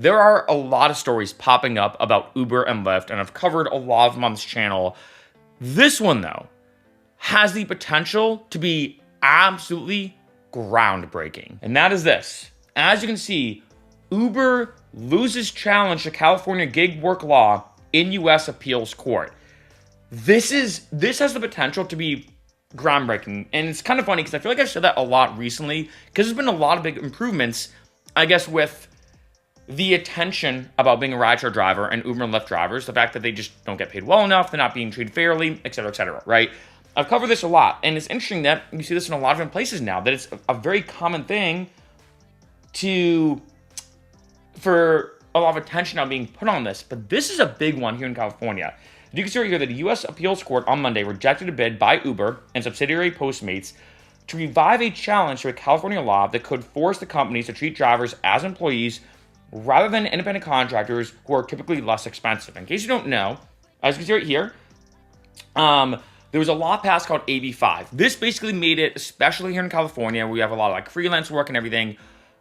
There are a lot of stories popping up about Uber and Lyft, and I've covered a lot of them on this channel. This one, though, has the potential to be absolutely groundbreaking. And that is this. As you can see, Uber loses challenge to California gig work law in U.S. appeals court. This has the potential to be groundbreaking. And it's kind of funny because I feel like I've said that a lot recently because there's been a lot of big improvements, I guess, with the attention about being a rideshare driver and Uber and Lyft drivers, the fact that they just don't get paid well enough, they're not being treated fairly, et cetera, right? I've covered this a lot, and it's interesting that you see this in a lot of different places now, that it's a very common thing for a lot of attention now being put on this, but this is a big one here in California. You can see right here that the U.S. Appeals Court on Monday rejected a bid by Uber and subsidiary Postmates to revive a challenge to a California law that could force the companies to treat drivers as employees rather than independent contractors who are typically less expensive. In case you don't know, as you can see right here, there was a law passed called AB5. This basically made it, especially here in California, where we have a lot of like freelance work and everything,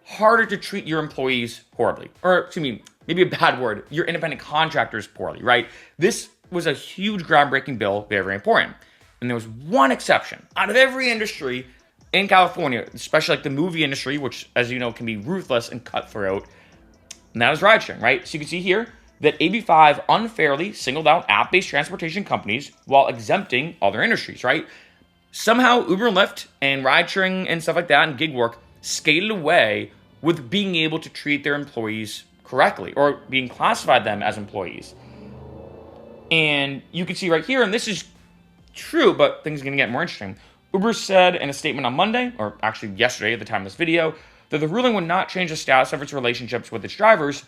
harder to treat your employees poorly. Or, excuse me, maybe a bad word, your independent contractors poorly, right? This was a huge groundbreaking bill, very, very important. And there was one exception. Out of every industry in California, especially like the movie industry, which, as you know, can be ruthless and cutthroat, and that is ridesharing, right? So you can see here that AB5 unfairly singled out app-based transportation companies while exempting other industries, right? Somehow Uber and Lyft and ridesharing and stuff like that and gig work skated away with being able to treat their employees correctly or being classified them as employees. And you can see right here, and this is true, but things are going to get more interesting. Uber said in a statement on Monday, or actually yesterday at the time of this video, that the ruling would not change the status of its relationships with its drivers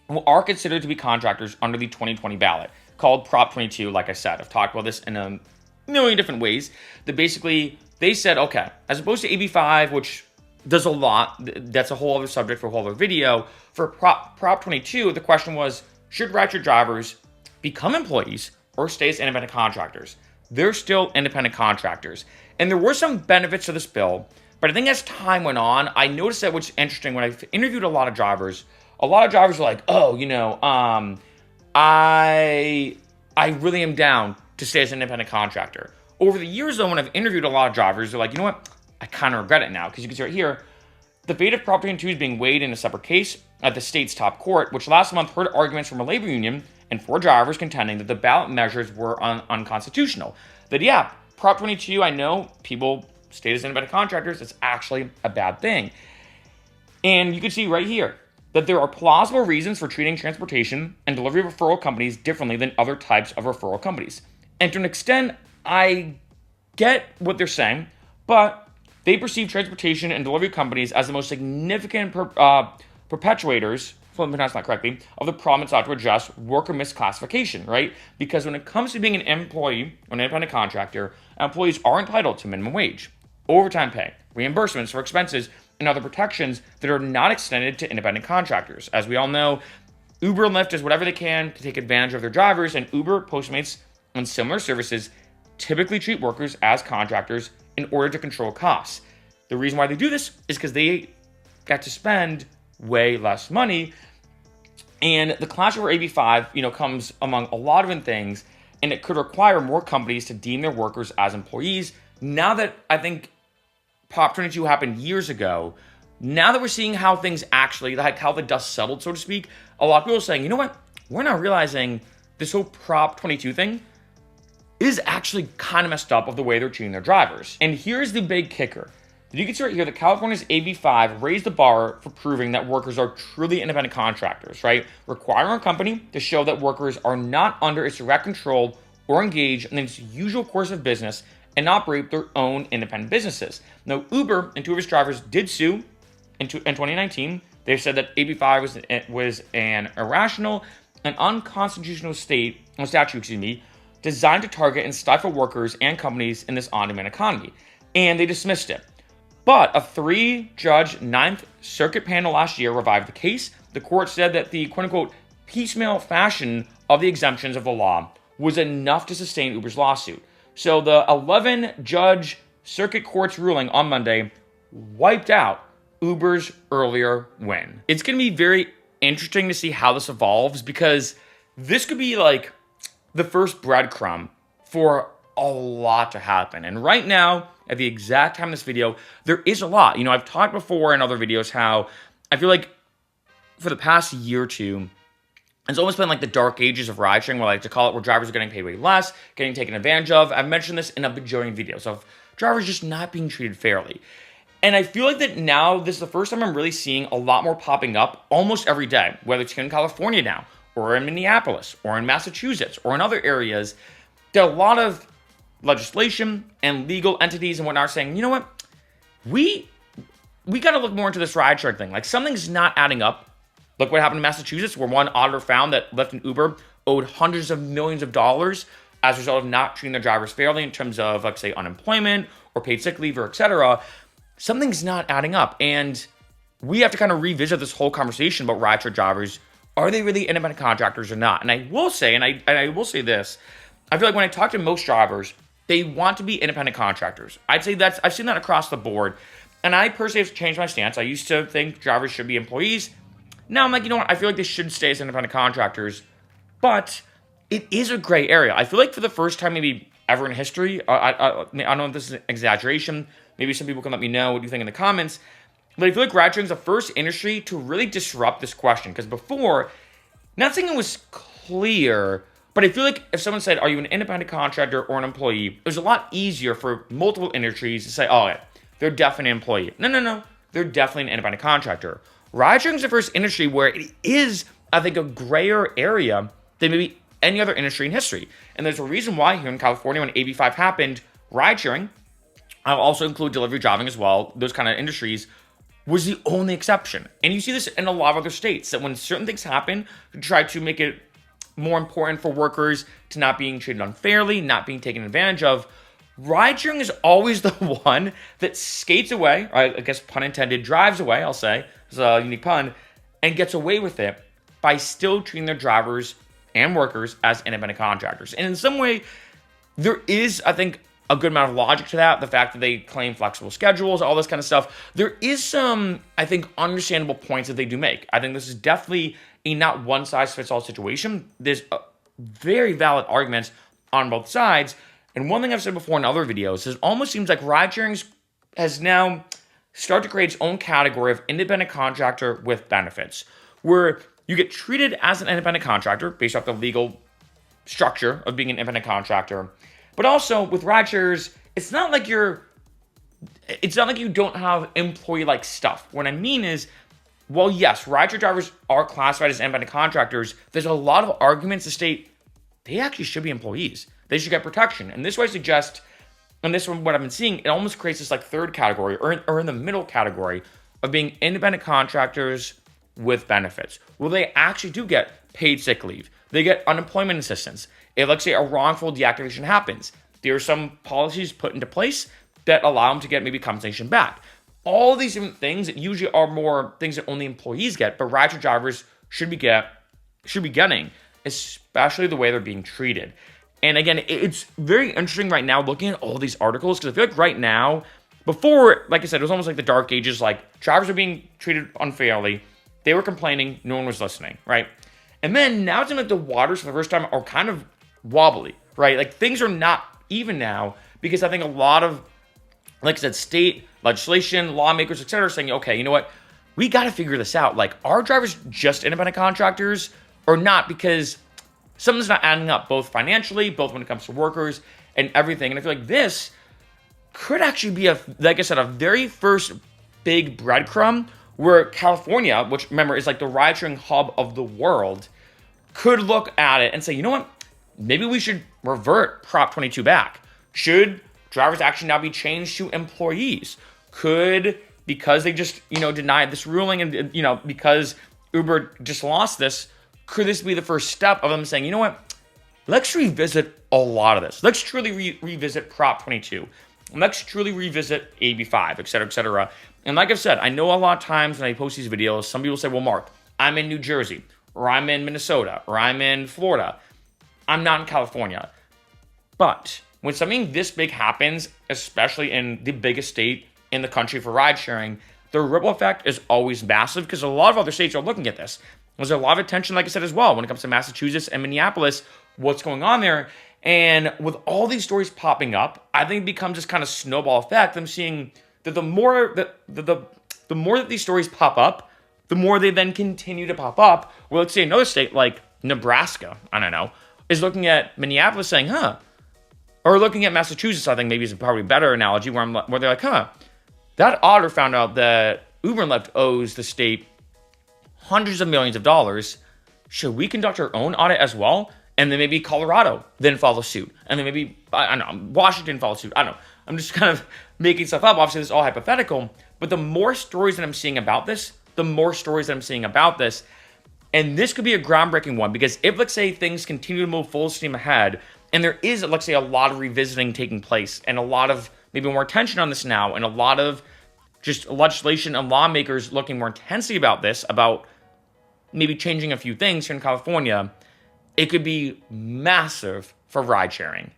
who are considered to be contractors under the 2020 ballot, called Prop 22, like I said. I've talked about this in a million different ways, that basically they said, okay, as opposed to AB5, which does a lot, that's a whole other subject for a whole other video, for Prop 22, the question was, should rideshare drivers become employees or stay as independent contractors? They're still independent contractors. And there were some benefits to this bill, but I think as time went on, I noticed that what's interesting, when I've interviewed a lot of drivers are like, oh, I really am down to stay as an independent contractor. Over the years, though, when I've interviewed a lot of drivers, they're like, you know what? I kind of regret it now. Because you can see right here, the fate of Prop 22 is being weighed in a separate case at the state's top court, which last month heard arguments from a labor union and 4 drivers contending that the ballot measures were unconstitutional. That, yeah, Prop 22, I know people stayed as independent contractors. It's actually a bad thing. And you can see right here that there are plausible reasons for treating transportation and delivery referral companies differently than other types of referral companies. And to an extent, I get what they're saying, but they perceive transportation and delivery companies as the most significant perpetuators, if I'm pronouncing that correctly, of the problem it's ought to address, worker misclassification, right? Because when it comes to being an employee or an independent contractor, employees are entitled to minimum wage, overtime pay, reimbursements for expenses, and other protections that are not extended to independent contractors. As we all know, Uber and Lyft does whatever they can to take advantage of their drivers, and Uber, Postmates, and similar services typically treat workers as contractors in order to control costs. The reason why they do this is because they get to spend way less money. And the clash over AB5, comes among a lot of different things, and it could require more companies to deem their workers as employees. Now that I think Prop 22 happened years ago, now that we're seeing how things actually, like how the dust settled, so to speak, a lot of people are saying, you know what? We're not realizing this whole Prop 22 thing is actually kind of messed up of the way they're treating their drivers. And here's the big kicker. You can see right here that California's AB5 raised the bar for proving that workers are truly independent contractors, right? Requiring a company to show that workers are not under its direct control or engaged in its usual course of business and operate their own independent businesses. Now, Uber and 2 of its drivers did sue in 2019. They said that AB5 was an irrational and unconstitutional statute, designed to target and stifle workers and companies in this on-demand economy, and they dismissed it. But a 3-judge 9th Circuit panel last year revived the case. The court said that the quote-unquote piecemeal fashion of the exemptions of the law was enough to sustain Uber's lawsuit. So the 11-judge Circuit Court's ruling on Monday wiped out Uber's earlier win. It's going to be very interesting to see how this evolves, because this could be like the first breadcrumb for a lot to happen. And right now, at the exact time of this video, there is a lot. I've talked before in other videos how I feel like for the past year or two, it's almost been like the dark ages of ride sharing, where I like to call it, where drivers are getting paid way less, getting taken advantage of. I've mentioned this in a bajillion videos of drivers just not being treated fairly. And I feel like that now, this is the first time I'm really seeing a lot more popping up almost every day, whether it's here in California now, or in Minneapolis, or in Massachusetts, or in other areas. There are a lot of legislation and legal entities and whatnot are saying, you know what, we got to look more into this ride share thing. Like, something's not adding up. Look what happened in Massachusetts, where one auditor found that Lyft and Uber owed hundreds of millions of dollars as a result of not treating their drivers fairly in terms of, like, say, unemployment or paid sick leave or etc. Something's not adding up. And we have to kind of revisit this whole conversation about rideshare drivers. Are they really independent contractors or not? And I will say, and I will say this, I feel like when I talk to most drivers, they want to be independent contractors. I'd say I've seen that across the board. And I personally have changed my stance. I used to think drivers should be employees. Now I'm like, you know what? I feel like they should stay as independent contractors, but it is a gray area. I feel like for the first time maybe ever in history, I don't know if this is an exaggeration. Maybe some people can let me know what you think in the comments. But I feel like ride sharing is the first industry to really disrupt this question. Because before, not saying it was clear, but I feel like if someone said, are you an independent contractor or an employee? It was a lot easier for multiple industries to say, oh, yeah, they're definitely an employee. No. They're definitely an independent contractor. Ride sharing is the first industry where it is, I think, a grayer area than maybe any other industry in history. And there's a reason why here in California, when AB5 happened, ride sharing, I'll also include delivery driving as well, those kind of industries, was the only exception. And you see this in a lot of other states, that when certain things happen, to try to make it more important for workers to not being treated unfairly, not being taken advantage of, ride sharing is always the one that skates away, or I guess pun intended, drives away, I'll say, it's a unique pun, and gets away with it by still treating their drivers and workers as independent contractors. And in some way, there is, I think, a good amount of logic to that. The fact that they claim flexible schedules, all this kind of stuff. There is some, I think, understandable points that they do make. I think this is definitely a not one-size-fits-all situation. There's very valid arguments on both sides. And one thing I've said before in other videos is it almost seems like ride sharing has now started to create its own category of independent contractor with benefits, where you get treated as an independent contractor based off the legal structure of being an independent contractor. But also with ride shares, it's not like you don't have employee-like stuff. What I mean is, well, yes, rideshare drivers are classified as independent contractors. There's a lot of arguments to state they actually should be employees. They should get protection. And this way I suggest, and this is what I've been seeing, it almost creates this like third category, or in the middle category of being independent contractors with benefits. Well, they actually do get paid sick leave. They get unemployment assistance. If, let's say, a wrongful deactivation happens, there are some policies put into place that allow them to get maybe compensation back. All these different things that usually are more things that only employees get, but rideshare drivers should be getting, especially the way they're being treated. And again, it's very interesting right now looking at all these articles, because I feel like right now, before, like I said, it was almost like the dark ages, like drivers are being treated unfairly. They were complaining, no one was listening, right? And then now it seems like the waters for the first time are kind of wobbly, right? Like things are not even now, because I think a lot of, like I said, state legislation, lawmakers, etc., are saying, okay, you know what? We got to figure this out. Like, are drivers just independent contractors or not? Because something's not adding up, both financially, both when it comes to workers and everything. And I feel like this could actually be, like I said, a very first big breadcrumb where California, which remember is like the ride-sharing hub of the world, could look at it and say, you know what? Maybe we should revert Prop 22 back. Should drivers actually now be changed to employees? Could, because they just, denied this ruling and, because Uber just lost this, could this be the first step of them saying, you know what? Let's revisit a lot of this. Let's truly revisit Prop 22. Let's truly revisit AB5, et cetera, et cetera. And like I've said, I know a lot of times when I post these videos, some people say, well, Mark, I'm in New Jersey, or I'm in Minnesota, or I'm in Florida. I'm not in California. But when something this big happens, especially in the biggest state in the country for ride sharing, the ripple effect is always massive, because a lot of other states are looking at this. There's a lot of attention, like I said, as well, when it comes to Massachusetts and Minneapolis, what's going on there. And with all these stories popping up, I think it becomes this kind of snowball effect. I'm seeing that the more that these stories pop up, the more they then continue to pop up. Well, let's say another state like Nebraska, I don't know, is looking at Minneapolis saying, or looking at Massachusetts, I think maybe is probably a better analogy, where they're like, that auditor found out that Uber and Lyft owes the state hundreds of millions of dollars. Should we conduct our own audit as well? And then maybe Colorado then follow suit. And then maybe, I don't know, Washington follow suit. I don't know. I'm just kind of making stuff up. Obviously, this is all hypothetical. But the more stories that I'm seeing about this, and this could be a groundbreaking one, because if, let's say, things continue to move full steam ahead, and there is, let's say, a lot of revisiting taking place, and a lot of maybe more attention on this now, and a lot of just legislation and lawmakers looking more intensely about this, about maybe changing a few things here in California, it could be massive for ride sharing.